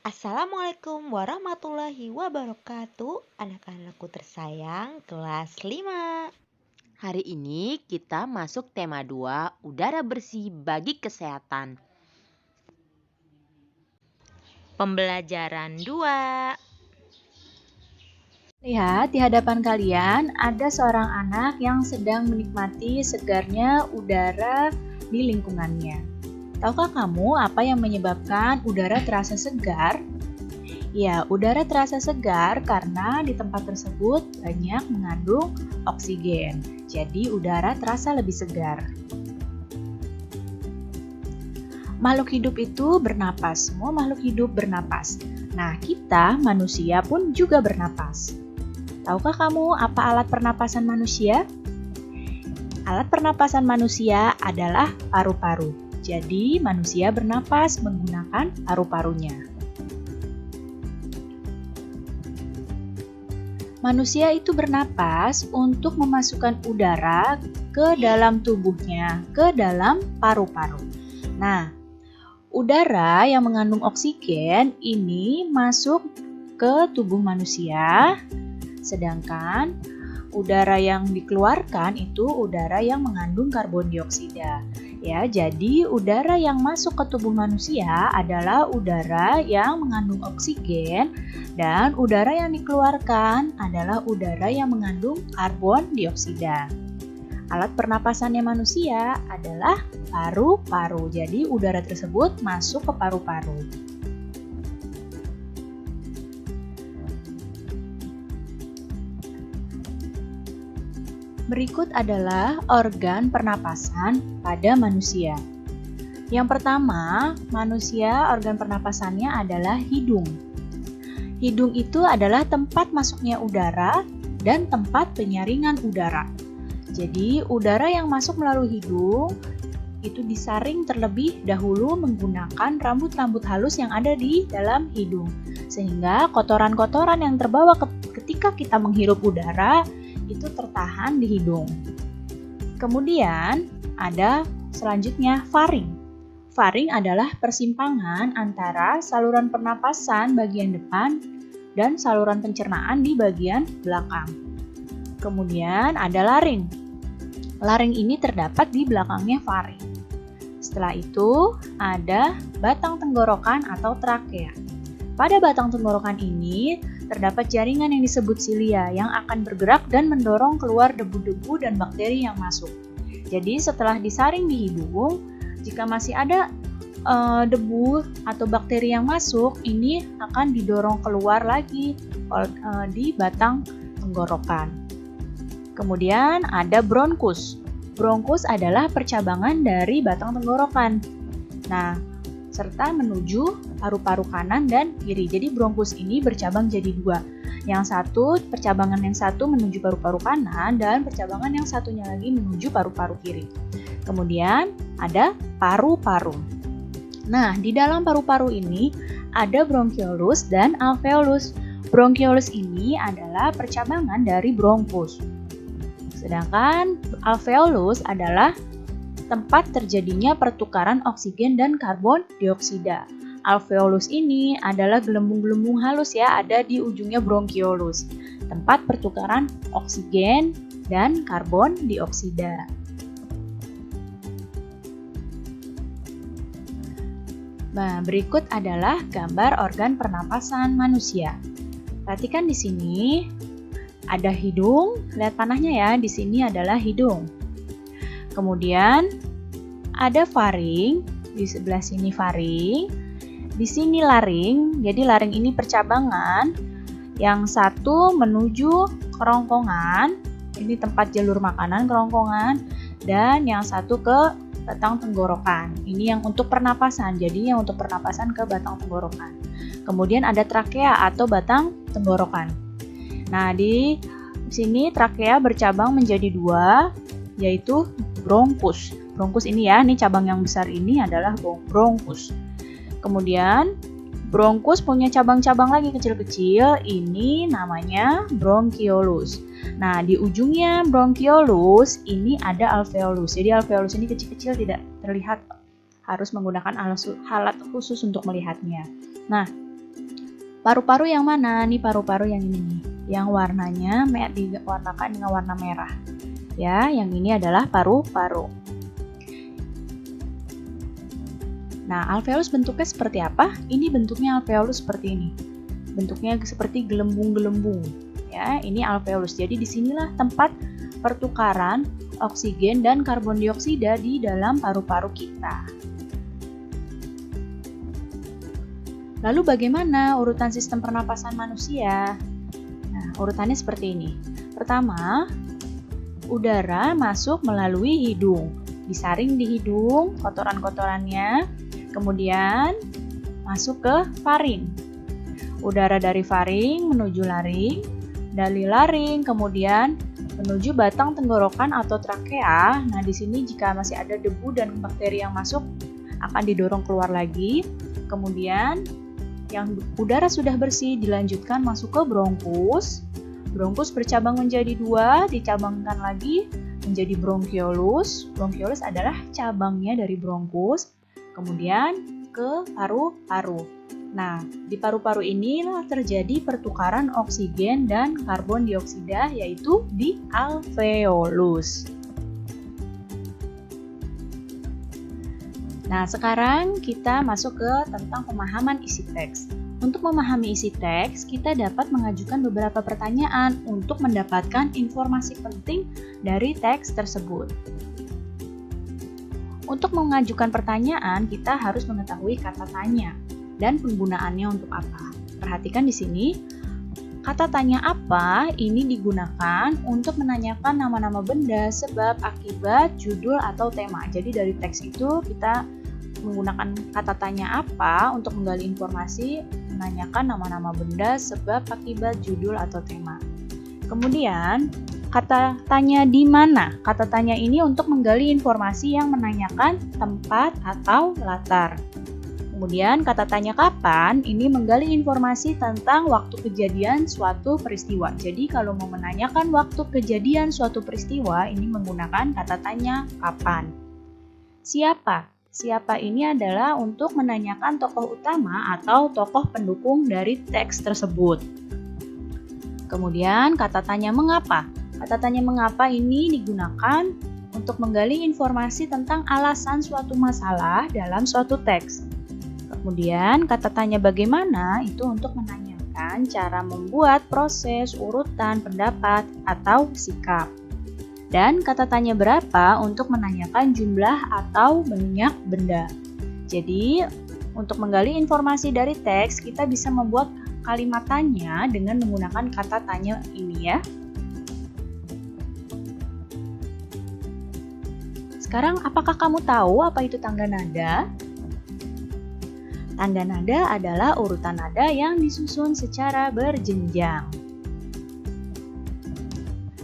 Assalamualaikum warahmatullahi wabarakatuh. Anak-anakku tersayang kelas 5. Hari ini kita masuk tema 2, udara bersih bagi kesehatan. Pembelajaran 2. Lihat di hadapan kalian ada seorang anak yang sedang menikmati segarnya udara di lingkungannya. Tahukah kamu apa yang menyebabkan udara terasa segar? Ya, udara terasa segar karena di tempat tersebut banyak mengandung oksigen. Jadi udara terasa lebih segar. Makhluk hidup itu bernapas, semua makhluk hidup bernapas. Nah, kita manusia pun juga bernapas. Tahukah kamu apa alat pernapasan manusia? Alat pernapasan manusia adalah paru-paru. Jadi, manusia bernapas menggunakan paru-parunya. Manusia itu bernapas untuk memasukkan udara ke dalam tubuhnya, ke dalam paru-paru. Nah, udara yang mengandung oksigen ini masuk ke tubuh manusia. Sedangkan udara yang dikeluarkan itu udara yang mengandung karbon dioksida. Ya, jadi udara yang masuk ke tubuh manusia adalah udara yang mengandung oksigen dan udara yang dikeluarkan adalah udara yang mengandung karbon dioksida. Alat pernapasannya manusia adalah paru-paru. Jadi udara tersebut masuk ke paru-paru. Berikut adalah organ pernapasan pada manusia. Yang pertama, manusia organ pernapasannya adalah hidung. Hidung itu adalah tempat masuknya udara dan tempat penyaringan udara. Jadi, udara yang masuk melalui hidung itu disaring terlebih dahulu menggunakan rambut-rambut halus yang ada di dalam hidung. Sehingga kotoran-kotoran yang terbawa ketika kita menghirup udara itu tertahan di hidung. Kemudian ada selanjutnya faring. Faring adalah persimpangan antara saluran pernapasan bagian depan dan saluran pencernaan di bagian belakang. Kemudian ada laring. Laring ini terdapat di belakangnya faring. Setelah itu ada batang tenggorokan atau trakea. Pada batang tenggorokan ini terdapat jaringan yang disebut silia yang akan bergerak dan mendorong keluar debu-debu dan bakteri yang masuk. Jadi setelah disaring di hidung, jika masih ada debu atau bakteri yang masuk, ini akan didorong keluar lagi di batang tenggorokan. Kemudian ada bronkus. Bronkus adalah percabangan dari batang tenggorokan. Nah, serta menuju paru-paru kanan dan kiri. Jadi bronkus ini bercabang jadi dua. Percabangan yang satu menuju paru-paru kanan dan percabangan yang satunya lagi menuju paru-paru kiri. Kemudian ada paru-paru. Nah, di dalam paru-paru ini ada bronkiolus dan alveolus. Bronkiolus ini adalah percabangan dari bronkus. Sedangkan alveolus adalah tempat terjadinya pertukaran oksigen dan karbon dioksida. Alveolus ini adalah gelembung-gelembung halus ya, ada di ujungnya bronkiolus, tempat pertukaran oksigen dan karbon dioksida. Nah, berikut adalah gambar organ pernapasan manusia. Perhatikan di sini ada hidung, lihat panahnya ya, di sini adalah hidung. Kemudian ada faring, di sebelah sini faring, di sini laring. Jadi laring ini percabangan, yang satu menuju kerongkongan, ini tempat jalur makanan kerongkongan, dan yang satu ke batang tenggorokan. Ini yang untuk pernapasan, jadi yang untuk pernapasan ke batang tenggorokan. Kemudian ada trakea atau batang tenggorokan. Nah, di sini trakea bercabang menjadi dua, yaitu bronkus. Bronkus ini ya, ini cabang yang besar ini adalah bronkus. Kemudian bronkus punya cabang-cabang lagi kecil-kecil, ini namanya bronkiolus. Nah, di ujungnya bronkiolus ini ada alveolus. Jadi alveolus ini kecil-kecil tidak terlihat, harus menggunakan alat khusus untuk melihatnya. Nah, Paru-paru yang mana? Nih paru-paru yang ini nih, yang warnanya diwarnakan dengan warna merah. Ya, yang ini adalah paru-paru. Nah, alveolus bentuknya seperti apa? Ini bentuknya alveolus seperti ini. Bentuknya seperti gelembung-gelembung. Ya, ini alveolus. Jadi disinilah tempat pertukaran oksigen dan karbon dioksida di dalam paru-paru kita. Lalu bagaimana urutan sistem pernapasan manusia? Nah, urutannya seperti ini. Pertama, udara masuk melalui hidung. Disaring di hidung kotoran-kotorannya, kemudian masuk ke faring. Udara dari faring menuju laring, dari laring kemudian menuju batang tenggorokan atau trakea. Nah, di sini jika masih ada debu dan bakteri yang masuk akan didorong keluar lagi. Kemudian yang udara sudah bersih dilanjutkan masuk ke bronkus. Bronkus bercabang menjadi 2, dicabangkan lagi menjadi bronkiolus. Bronkiolus adalah cabangnya dari bronkus. Kemudian ke paru-paru. Nah, di paru-paru inilah terjadi pertukaran oksigen dan karbon dioksida, yaitu di alveolus. Nah, sekarang kita masuk ke tentang pemahaman isi teks. Untuk memahami isi teks, kita dapat mengajukan beberapa pertanyaan untuk mendapatkan informasi penting dari teks tersebut. Untuk mengajukan pertanyaan, kita harus mengetahui kata tanya dan penggunaannya untuk apa. Perhatikan di sini, kata tanya apa ini digunakan untuk menanyakan nama-nama benda, sebab, akibat, judul, atau tema. Jadi dari teks itu kita menggunakan kata tanya apa untuk menggali informasi, menanyakan nama-nama benda, sebab, akibat, judul, atau tema. Kemudian, kata tanya di mana? Kata tanya ini untuk menggali informasi yang menanyakan tempat atau latar. Kemudian, kata tanya kapan ini menggali informasi tentang waktu kejadian suatu peristiwa. Jadi, kalau mau menanyakan waktu kejadian suatu peristiwa, ini menggunakan kata tanya kapan. Siapa? Siapa ini adalah untuk menanyakan tokoh utama atau tokoh pendukung dari teks tersebut. Kemudian kata tanya mengapa. Kata tanya mengapa ini digunakan untuk menggali informasi tentang alasan suatu masalah dalam suatu teks. Kemudian kata tanya bagaimana itu untuk menanyakan cara membuat proses, urutan, pendapat, atau sikap. Dan kata tanya berapa untuk menanyakan jumlah atau banyak benda. Jadi, untuk menggali informasi dari teks, kita bisa membuat kalimat tanya dengan menggunakan kata tanya ini ya. Sekarang, apakah kamu tahu apa itu tangga nada? Tangga nada adalah urutan nada yang disusun secara berjenjang.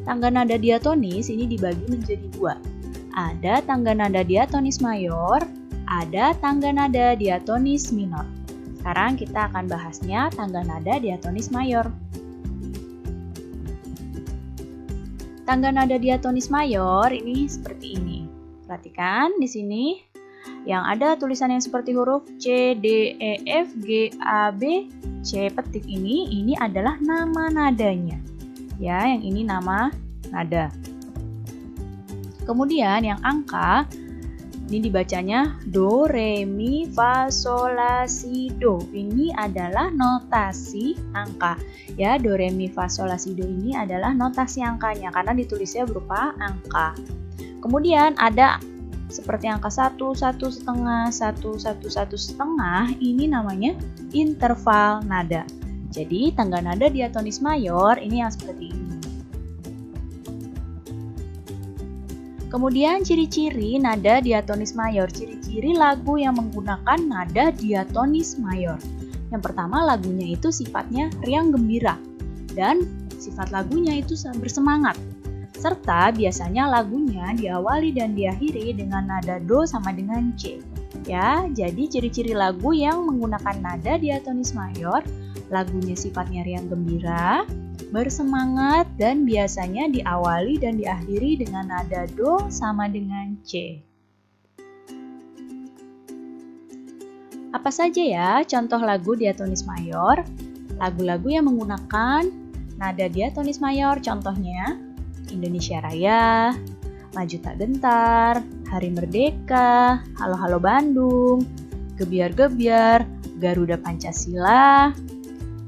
Tangga nada diatonis ini dibagi menjadi 2. Ada tangga nada diatonis mayor, ada tangga nada diatonis minor. Sekarang kita akan bahasnya tangga nada diatonis mayor. Tangga nada diatonis mayor ini seperti ini. Perhatikan di sini yang ada tulisan yang seperti huruf C, D, E, F, G, A, B, C petik ini adalah nama nadanya. Ya, yang ini nama nada. Kemudian yang angka ini dibacanya do, re, mi, fa, sol, la, si, do. Ini adalah notasi angka. Ya, do, re, mi, fa, sol, la, si, do ini adalah notasi angkanya karena ditulisnya berupa angka. Kemudian ada seperti angka 1, 1 setengah, 1, 1, 1 setengah. Ini namanya interval nada. Jadi tangga nada diatonis mayor ini yang seperti ini. Kemudian ciri-ciri nada diatonis mayor. Ciri-ciri lagu yang menggunakan nada diatonis mayor. Yang pertama, lagunya itu sifatnya riang gembira dan sifat lagunya itu bersemangat. Serta biasanya lagunya diawali dan diakhiri dengan nada do sama dengan C. Ya, jadi ciri-ciri lagu yang menggunakan nada diatonis mayor, lagunya sifatnya riang gembira, bersemangat, dan biasanya diawali dan diakhiri dengan nada do sama dengan C. Apa saja ya contoh lagu diatonis mayor? Lagu-lagu yang menggunakan nada diatonis mayor contohnya Indonesia Raya, Maju Tak Gentar, Hari Merdeka, Halo Halo Bandung, Gebiar-Gebiar, Garuda Pancasila,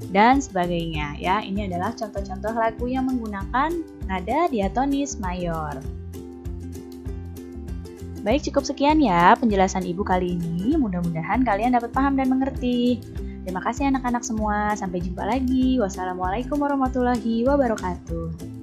dan sebagainya ya. Ini adalah contoh-contoh lagu yang menggunakan nada diatonis mayor. Baik, cukup sekian ya penjelasan Ibu kali ini. Mudah-mudahan kalian dapat paham dan mengerti. Terima kasih anak-anak semua. Sampai jumpa lagi. Wassalamualaikum warahmatullahi wabarakatuh.